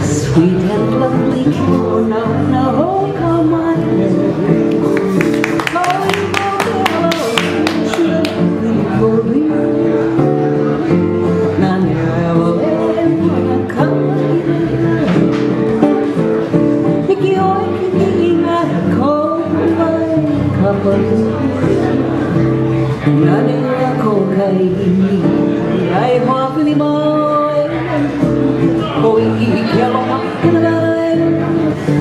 Sweet and lovely, oh no, no, come on. Ai hoa pili mai, ôi kia lo hắc nai,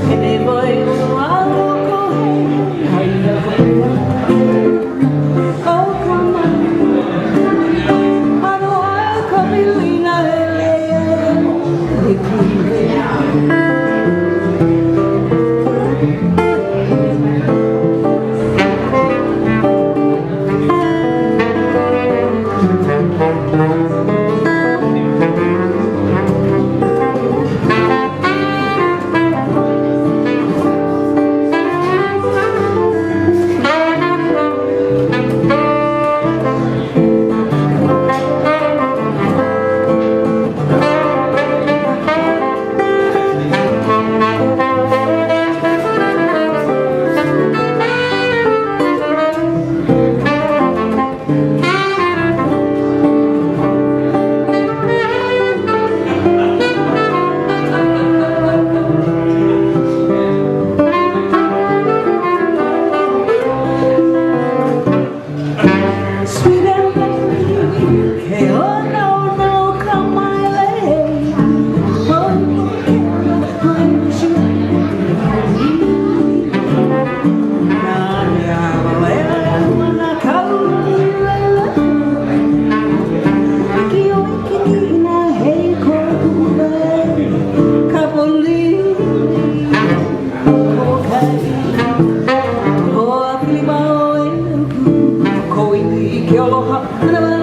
hene vai alo ko hai na ko, oh come on, alo ai ko pili na ele, Aloha.